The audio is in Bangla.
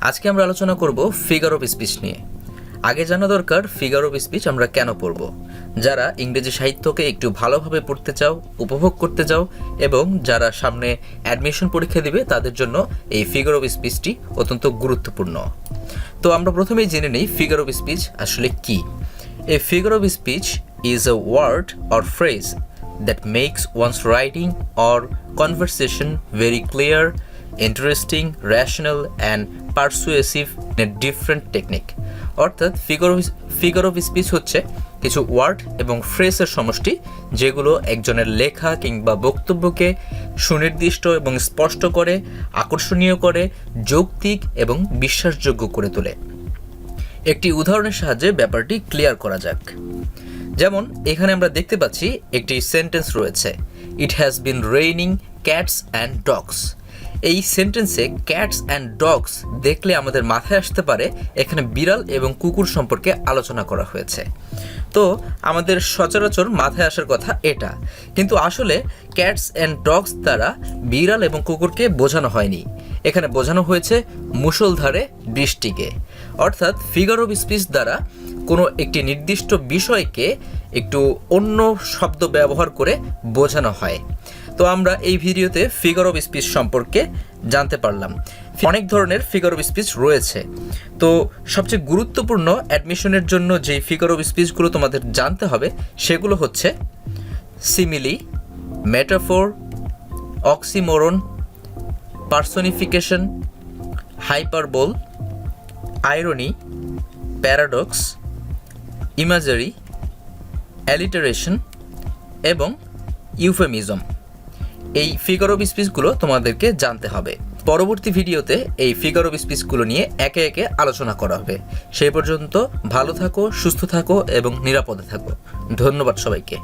আজকে আমরা আলোচনা করব ফিগার অফ স্পিচ নিয়ে। আগে জানা দরকার ফিগার অফ স্পিচ আমরা কেন পড়ব। যারা ইংরেজি সাহিত্যকে একটু ভালোভাবে পড়তে চাও, উপভোগ করতে চাও এবং যারা সামনে অ্যাডমিশন পরীক্ষা দিবে তাদের জন্য এই ফিগার অফ স্পিচটি অত্যন্ত গুরুত্বপূর্ণ। তো আমরা প্রথমেই জেনে নিই ফিগার অফ স্পিচ আসলে কি। A figure of speech is a word or phrase that makes one's writing or conversation very clear, interesting, rational and persuasive in a different technique. অর্থাৎ ফিগার অফ স্পিচ হচ্ছে কিছু ওয়ার্ড এবং ফ্রেজের সমষ্টি যেগুলো একজনের লেখা কিংবা বক্তব্যকে সুনির্দিষ্ট এবং স্পষ্ট করে, আকর্ষণীয় করে, যৌক্তিক এবং বিশ্বাসযোগ্য করে তোলে। একটি উদাহরণের সাহায্যে ব্যাপারটি ক্লিয়ার করা যাক। যেমন এখানে আমরা দেখতে পাচ্ছি একটি সেন্টেন্স রয়েছে, it has been raining cats and dogs. এই সেন্টেন্সে ক্যাটস অ্যান্ড ডগস দেখলে আমাদের মাথায় আসতে পারে এখানে বিড়াল এবং কুকুর সম্পর্কে আলোচনা করা হয়েছে। তো আমাদের সচরাচর মাথায় আসার কথা এটা, কিন্তু আসলে ক্যাটস অ্যান্ড ডগস দ্বারা বিড়াল এবং কুকুরকে বোঝানো হয়নি, এখানে বোঝানো হয়েছে মুষলধারে বৃষ্টিকে। অর্থাৎ ফিগার অফ স্পিচ দ্বারা কোনো একটি নির্দিষ্ট বিষয়কে একটু অন্য শব্দ ব্যবহার করে বোঝানো হয়। তো আমরা এই ভিডিওতে ফিগার অফ স্পিচ সম্পর্কে জানতে পারলাম। অনেক ধরনের ফিগার অফ স্পিচ রয়েছে, তো সবচেয়ে গুরুত্বপূর্ণ অ্যাডমিশনের জন্য যেই ফিগার অফ স্পিচগুলো তোমাদের জানতে হবে সেগুলো হচ্ছে simile, metaphor, oxymoron, personification, hyperbole, irony, paradox, ইমাজারি, alliteration এবং ইউফেমিজম। এই ফিগার অফ স্পিচগুলো তোমাদেরকে জানতে হবে। পরবর্তী ভিডিওতে এই ফিগার অফ স্পিচগুলো নিয়ে একে একে আলোচনা করা হবে। সেই পর্যন্ত ভালো থাকো, সুস্থ থাকো এবং নিরাপদে থাকো। ধন্যবাদ সবাইকে।